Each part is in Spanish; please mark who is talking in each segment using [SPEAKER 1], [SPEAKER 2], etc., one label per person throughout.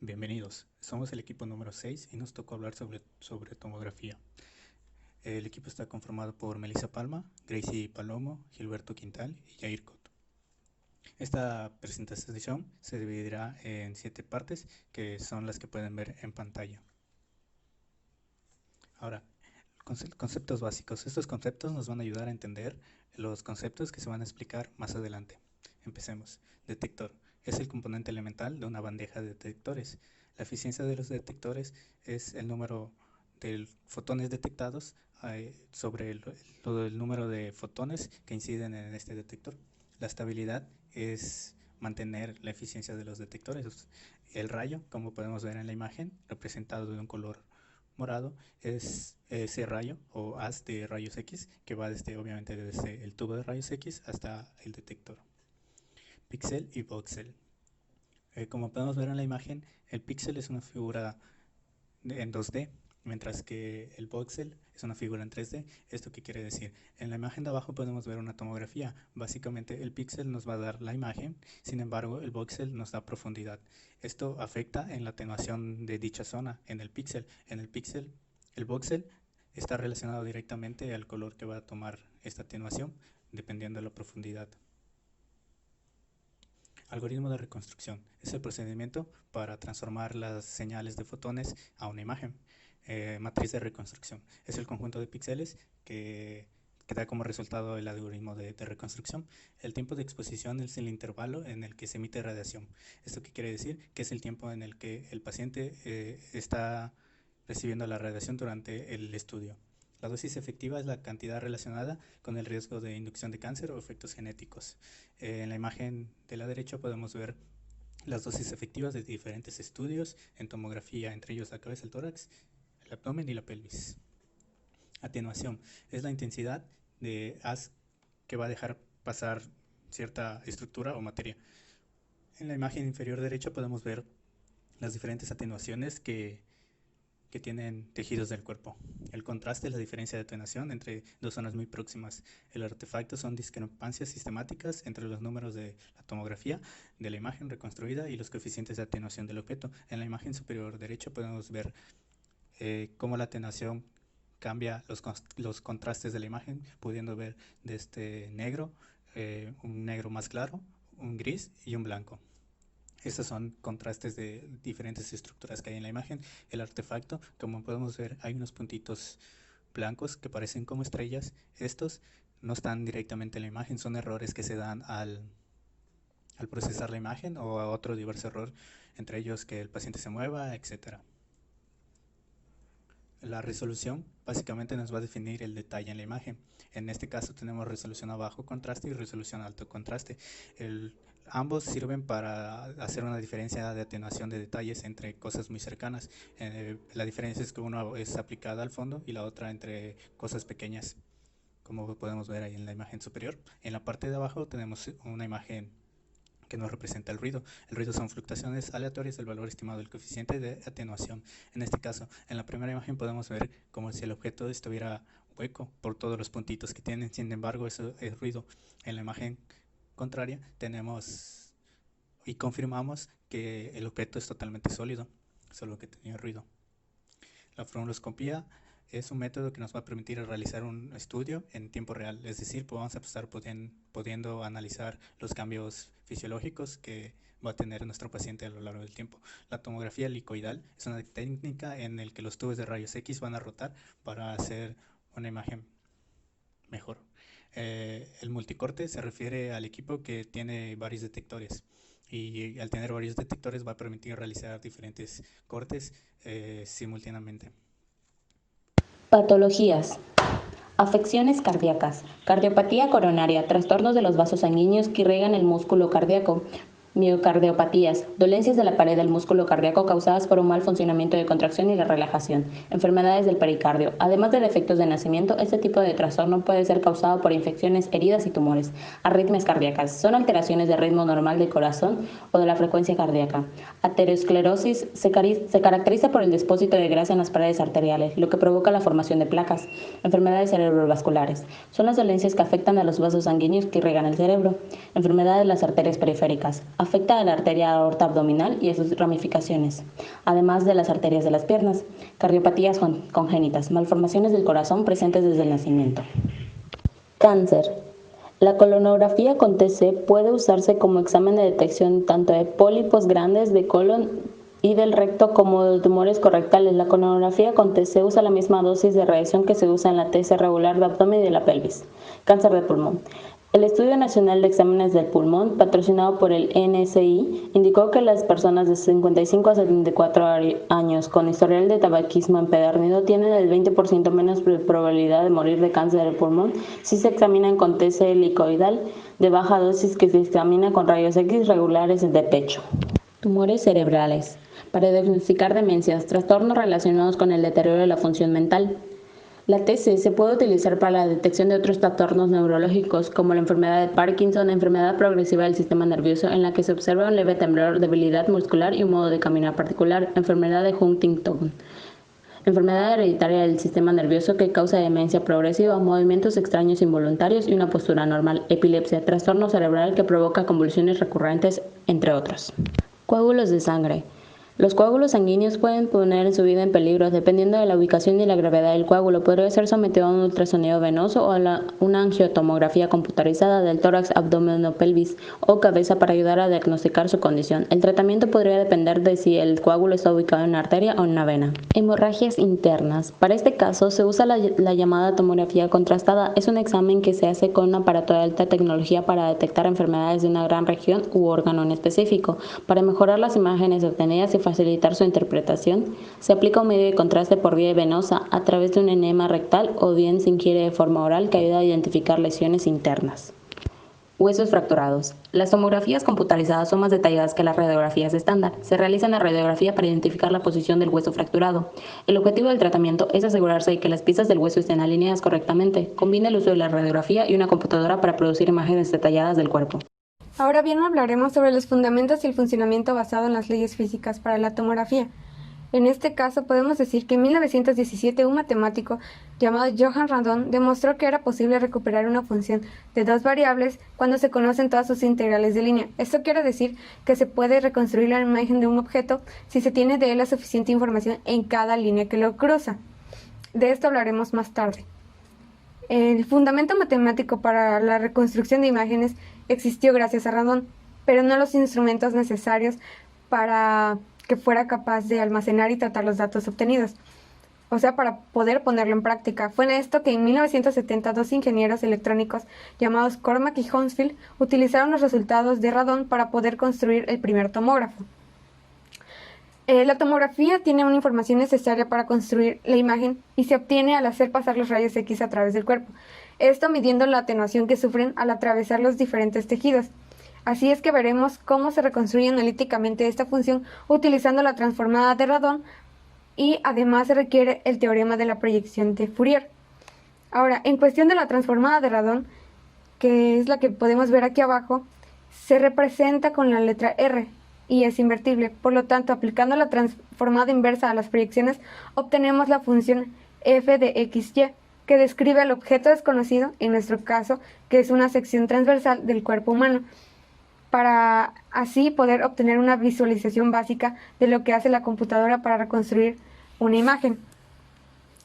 [SPEAKER 1] Bienvenidos, somos el equipo número 6 y nos tocó hablar sobre tomografía. El equipo está conformado por Melissa Palma, Gracie Palomo, Gilberto Quintal y Jair Cotto. Esta presentación se dividirá en 7 partes que son las que pueden ver en pantalla. Ahora, conceptos básicos. Estos conceptos nos van a ayudar a entender los conceptos que se van a explicar más adelante. Empecemos. Detector. Es el componente elemental de una bandeja de detectores. La eficiencia de los detectores es el número de fotones detectados sobre el número de fotones que inciden en este detector. La estabilidad es mantener la eficiencia de los detectores. El rayo, como podemos ver en la imagen, representado de un color morado, es ese rayo o haz de rayos X que va obviamente desde el tubo de rayos X hasta el detector. Píxel y voxel. Como podemos ver en la imagen, el píxel es una figura en 2D, mientras que el voxel es una figura en 3D. ¿Esto qué quiere decir? En la imagen de abajo podemos ver una tomografía. Básicamente el píxel nos va a dar la imagen, sin embargo el voxel nos da profundidad. Esto afecta en la atenuación de dicha zona en el píxel. El voxel está relacionado directamente al color que va a tomar esta atenuación, dependiendo de la profundidad. Algoritmo de reconstrucción es el procedimiento para transformar las señales de fotones a una imagen. Matriz de reconstrucción es el conjunto de píxeles que da como resultado el algoritmo de reconstrucción. El tiempo de exposición es el intervalo en el que se emite radiación. ¿Esto qué quiere decir? Que es el tiempo en el que el paciente está recibiendo la radiación durante el estudio. La dosis efectiva es la cantidad relacionada con el riesgo de inducción de cáncer o efectos genéticos. En la imagen de la derecha podemos ver las dosis efectivas de diferentes estudios en tomografía, entre ellos la cabeza, el tórax, el abdomen y la pelvis. Atenuación es la intensidad de haz que va a dejar pasar cierta estructura o materia. En la imagen inferior derecha podemos ver las diferentes atenuaciones que tienen tejidos del cuerpo. El contraste es la diferencia de atenuación entre dos zonas muy próximas. El artefacto son discrepancias sistemáticas entre los números de la tomografía, de la imagen reconstruida y los coeficientes de atenuación del objeto. En la imagen superior derecha podemos ver cómo la atenuación cambia los contrastes de la imagen, pudiendo ver desde negro, un negro más claro, un gris y un blanco. Estos son contrastes de diferentes estructuras que hay en la imagen. El artefacto, como podemos ver, hay unos puntitos blancos que parecen como estrellas. Estos no están directamente en la imagen, son errores que se dan al procesar la imagen o a otro diverso error, entre ellos que el paciente se mueva, etc. La resolución básicamente nos va a definir el detalle en la imagen. En este caso tenemos resolución a bajo contraste y resolución a alto contraste. Ambos sirven para hacer una diferencia de atenuación de detalles entre cosas muy cercanas. La diferencia es que uno es aplicada al fondo y la otra entre cosas pequeñas, como podemos ver ahí en la imagen superior. En la parte de abajo tenemos una imagen que nos representa el ruido. El ruido son fluctuaciones aleatorias del valor estimado del coeficiente de atenuación. En este caso, en la primera imagen podemos ver como si el objeto estuviera hueco por todos los puntitos que tienen, sin embargo eso es ruido. En la imagen contraria tenemos y confirmamos que el objeto es totalmente sólido, solo que tenía ruido. La fromoscopía es un método que nos va a permitir realizar un estudio en tiempo real, es decir, vamos a estar pudiendo analizar los cambios fisiológicos que va a tener nuestro paciente a lo largo del tiempo. La tomografía helicoidal es una técnica en la que los tubos de rayos X van a rotar para hacer una imagen mejor. El multicorte se refiere al equipo que tiene varios detectores y al tener varios detectores va a permitir realizar diferentes cortes simultáneamente.
[SPEAKER 2] Patologías. Afecciones cardíacas, cardiopatía coronaria, trastornos de los vasos sanguíneos que irrigan el músculo cardíaco, miocardiopatías, dolencias de la pared del músculo cardíaco causadas por un mal funcionamiento de contracción y de relajación, enfermedades del pericardio. Además de defectos de nacimiento, este tipo de trastorno puede ser causado por infecciones, heridas y tumores. Arritmias cardíacas son alteraciones del ritmo normal del corazón o de la frecuencia cardíaca. Aterosclerosis se caracteriza por el depósito de grasa en las paredes arteriales, lo que provoca la formación de placas. Enfermedades cerebrovasculares son las dolencias que afectan a los vasos sanguíneos que irrigan el cerebro. Enfermedades de las arterias periféricas Afecta a la arteria aorta abdominal y a sus ramificaciones, además de las arterias de las piernas. Cardiopatías congénitas, malformaciones del corazón presentes desde el nacimiento. Cáncer. La colonografía con TC puede usarse como examen de detección tanto de pólipos grandes de colon y del recto como de tumores correctales. La colonografía con TC usa la misma dosis de radiación que se usa en la TC regular de abdomen y de la pelvis. Cáncer de pulmón. El Estudio Nacional de Exámenes del Pulmón, patrocinado por el NSI, indicó que las personas de 55 a 74 años con historial de tabaquismo empedernido tienen el 20% menos probabilidad de morir de cáncer de pulmón si se examinan con TC helicoidal de baja dosis que se examina con rayos X regulares de pecho. Tumores cerebrales. Para diagnosticar demencias, trastornos relacionados con el deterioro de la función mental. La TC se puede utilizar para la detección de otros trastornos neurológicos como la enfermedad de Parkinson, enfermedad progresiva del sistema nervioso en la que se observa un leve temblor, debilidad muscular y un modo de caminar particular, enfermedad de Huntington, enfermedad hereditaria del sistema nervioso que causa demencia progresiva, movimientos extraños involuntarios y una postura normal, epilepsia, trastorno cerebral que provoca convulsiones recurrentes, entre otros. Coágulos de sangre. Los coágulos sanguíneos pueden poner su vida en peligro dependiendo de la ubicación y la gravedad del coágulo. Podría ser sometido a un ultrasonido venoso o a una angiotomografía computarizada del tórax, abdomen o pelvis o cabeza para ayudar a diagnosticar su condición. El tratamiento podría depender de si el coágulo está ubicado en una arteria o en una vena. Hemorragias internas. Para este caso se usa la llamada tomografía contrastada. Es un examen que se hace con un aparato de alta tecnología para detectar enfermedades de una gran región u órgano en específico. Para mejorar las imágenes obtenidas y facilitar su interpretación, se aplica un medio de contraste por vía venosa a través de un enema rectal o bien se ingiere de forma oral que ayuda a identificar lesiones internas. Huesos fracturados. Las tomografías computarizadas son más detalladas que las radiografías estándar. Se realiza la radiografía para identificar la posición del hueso fracturado. El objetivo del tratamiento es asegurarse de que las piezas del hueso estén alineadas correctamente. Combina el uso de la radiografía y una computadora para producir imágenes detalladas del cuerpo.
[SPEAKER 3] Ahora bien, hablaremos sobre los fundamentos y el funcionamiento basado en las leyes físicas para la tomografía. En este caso, podemos decir que en 1917 un matemático llamado Johann Randon demostró que era posible recuperar una función de dos variables cuando se conocen todas sus integrales de línea. Esto quiere decir que se puede reconstruir la imagen de un objeto si se tiene de él la suficiente información en cada línea que lo cruza. De esto hablaremos más tarde. El fundamento matemático para la reconstrucción de imágenes existió gracias a Randon, pero no los instrumentos necesarios para que fuera capaz de almacenar y tratar los datos obtenidos, o sea, para poder ponerlo en práctica. Fue en esto que en 1970 dos ingenieros electrónicos llamados Cormack y Hounsfield utilizaron los resultados de Randon para poder construir el primer tomógrafo. La tomografía tiene una información necesaria para construir la imagen y se obtiene al hacer pasar los rayos X a través del cuerpo, esto midiendo la atenuación que sufren al atravesar los diferentes tejidos. Así es que veremos cómo se reconstruye analíticamente esta función utilizando la transformada de Randon y además se requiere el teorema de la proyección de Fourier. Ahora, en cuestión de la transformada de Randon, que es la que podemos ver aquí abajo, se representa con la letra R y es invertible. Por lo tanto, aplicando la transformada inversa a las proyecciones, obtenemos la función f de xy, que describe al objeto desconocido, en nuestro caso, que es una sección transversal del cuerpo humano, para así poder obtener una visualización básica de lo que hace la computadora para reconstruir una imagen.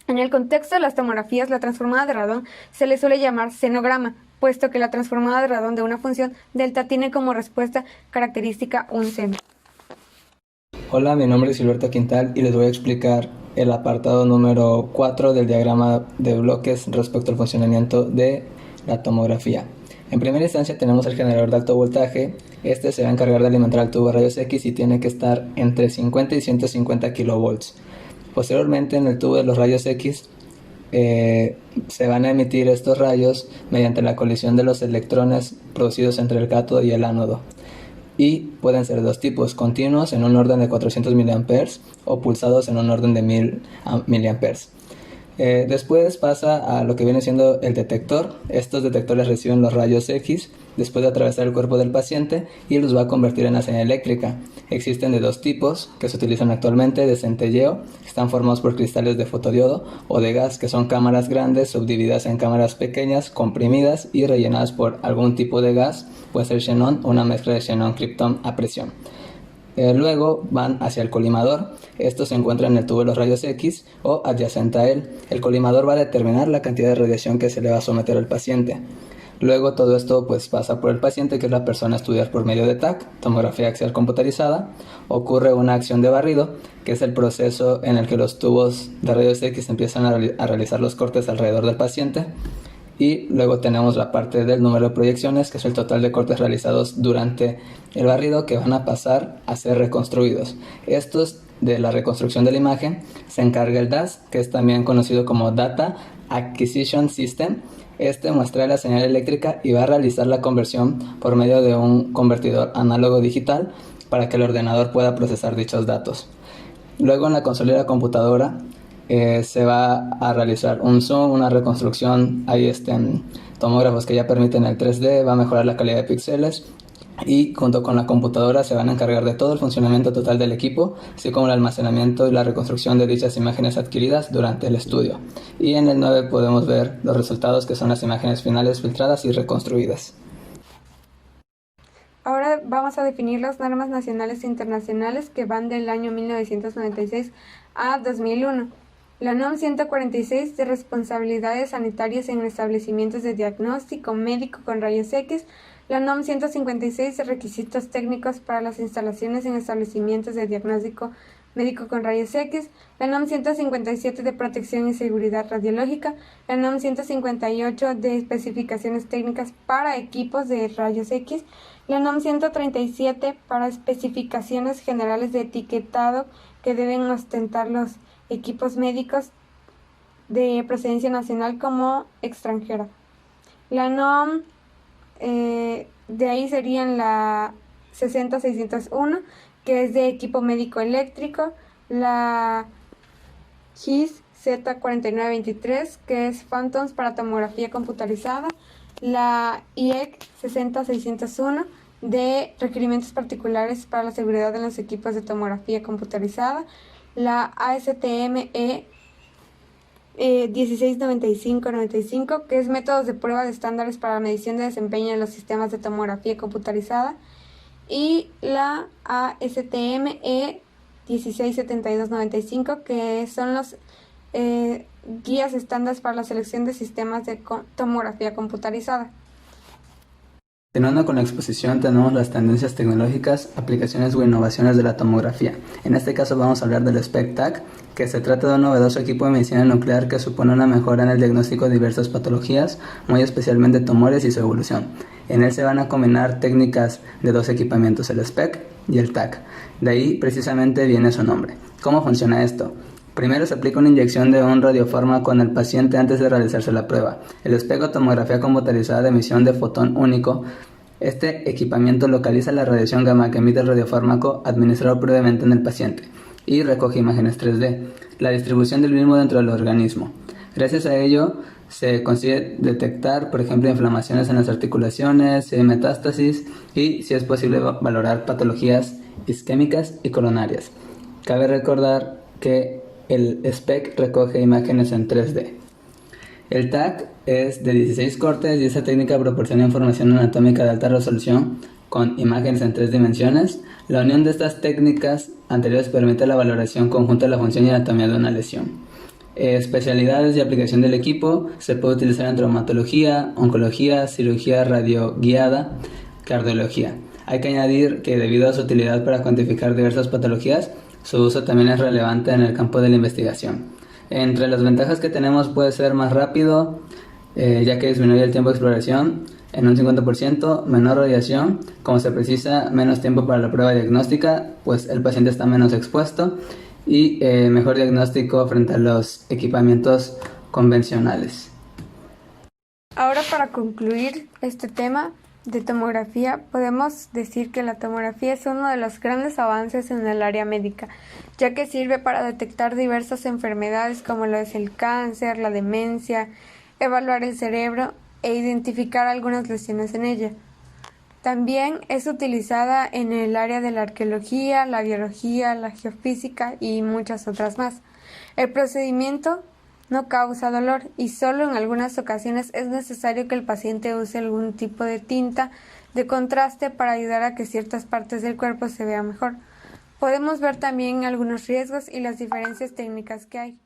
[SPEAKER 3] En el contexto de las tomografías, la transformada de Randon se le suele llamar senograma, puesto que la transformada de Randon de una función delta tiene como respuesta característica un seno.
[SPEAKER 4] Hola, mi nombre es Gilberto Quintal y les voy a explicar el apartado número 4 del diagrama de bloques respecto al funcionamiento de la tomografía. En primera instancia tenemos el generador de alto voltaje. Este se va a encargar de alimentar al tubo de rayos X y tiene que estar entre 50 y 150 kilovolts. Posteriormente, en el tubo de los rayos X se van a emitir estos rayos mediante la colisión de los electrones producidos entre el cátodo y el ánodo. Y pueden ser de dos tipos: continuos en un orden de 400 mA o pulsados en un orden de 1000 mA. Después pasa a lo que viene siendo el detector. Estos detectores reciben los rayos X después de atravesar el cuerpo del paciente y los va a convertir en la señal eléctrica. Existen de dos tipos que se utilizan actualmente: de centelleo, que están formados por cristales de fotodiodo, o de gas, que son cámaras grandes subdivididas en cámaras pequeñas, comprimidas y rellenadas por algún tipo de gas, puede ser xenón o una mezcla de xenón-kriptón a presión. Luego van hacia el colimador. Esto se encuentra en el tubo de los rayos X o adyacente a él. El colimador va a determinar la cantidad de radiación que se le va a someter al paciente. Luego todo esto pasa por el paciente, que es la persona a estudiar por medio de TAC, tomografía axial computarizada. Ocurre una acción de barrido, que es el proceso en el que los tubos de rayos X empiezan a realizar los cortes alrededor del paciente. Y luego tenemos la parte del número de proyecciones, que es el total de cortes realizados durante el barrido, que van a pasar a ser reconstruidos. Estos de la reconstrucción de la imagen se encarga el DAS, que es también conocido como Data Acquisition System. Este muestra la señal eléctrica y va a realizar la conversión por medio de un convertidor análogo digital para que el ordenador pueda procesar dichos datos. Luego en la consola de la computadora se va a realizar un zoom, una reconstrucción. Hay tomógrafos que ya permiten el 3D, va a mejorar la calidad de píxeles, y junto con la computadora se van a encargar de todo el funcionamiento total del equipo, así como el almacenamiento y la reconstrucción de dichas imágenes adquiridas durante el estudio. Y en el 9 podemos ver los resultados, que son las imágenes finales filtradas y reconstruidas.
[SPEAKER 3] Ahora vamos a definir las normas nacionales e internacionales que van del año 1996 a 2001. La NOM 146 de responsabilidades sanitarias en establecimientos de diagnóstico médico con rayos X, la NOM 156 de requisitos técnicos para las instalaciones en establecimientos de diagnóstico médico con rayos X, la NOM 157 de protección y seguridad radiológica, la NOM 158 de especificaciones técnicas para equipos de rayos X, la NOM 137 para especificaciones generales de etiquetado que deben ostentar los equipos médicos de procedencia nacional como extranjera. La NOM, de ahí serían la 60601, que es de equipo médico eléctrico, la GIS Z4923, que es Phantoms para tomografía computarizada, la IEC 60601, de requerimientos particulares para la seguridad de los equipos de tomografía computarizada, la ASTM E 1695-95, que es métodos de prueba de estándares para la medición de desempeño en los sistemas de tomografía computarizada, y la ASTM E 1672-95, que son los guías estándares para la selección de sistemas de tomografía computarizada.
[SPEAKER 4] Continuando con la exposición, tenemos las tendencias tecnológicas, aplicaciones o innovaciones de la tomografía. En este caso vamos a hablar del SPECT-TAC, que se trata de un novedoso equipo de medicina nuclear que supone una mejora en el diagnóstico de diversas patologías, muy especialmente tumores y su evolución. En él se van a combinar técnicas de dos equipamientos, el SPECT y el TAC. De ahí precisamente viene su nombre. ¿Cómo funciona esto? Primero se aplica una inyección de un radiofármaco en el paciente antes de realizarse la prueba. El espejo tomografía computarizada de emisión de fotón único. Este equipamiento localiza la radiación gamma que emite el radiofármaco administrado previamente en el paciente y recoge imágenes 3D, la distribución del mismo dentro del organismo. Gracias a ello se consigue detectar, por ejemplo, inflamaciones en las articulaciones, metástasis y, si es posible, valorar patologías isquémicas y coronarias. Cabe recordar que el SPECT recoge imágenes en 3D. El TAC es de 16 cortes y esta técnica proporciona información anatómica de alta resolución con imágenes en 3 dimensiones. La unión de estas técnicas anteriores permite la valoración conjunta de la función y anatomía de una lesión. Especialidades y aplicación del equipo se puede utilizar en traumatología, oncología, cirugía radioguiada, cardiología. Hay que añadir que debido a su utilidad para cuantificar diversas patologías, su uso también es relevante en el campo de la investigación. Entre las ventajas que tenemos puede ser más rápido, ya que disminuye el tiempo de exploración en un 50%, menor radiación, como se precisa menos tiempo para la prueba diagnóstica, pues el paciente está menos expuesto, y mejor diagnóstico frente a los equipamientos convencionales.
[SPEAKER 3] Ahora, para concluir este tema, de tomografía, podemos decir que la tomografía es uno de los grandes avances en el área médica, ya que sirve para detectar diversas enfermedades como lo es el cáncer, la demencia, evaluar el cerebro e identificar algunas lesiones en ella. También es utilizada en el área de la arqueología, la biología, la geofísica y muchas otras más. El procedimiento no causa dolor y solo en algunas ocasiones es necesario que el paciente use algún tipo de tinta de contraste para ayudar a que ciertas partes del cuerpo se vean mejor. Podemos ver también algunos riesgos y las diferencias técnicas que hay.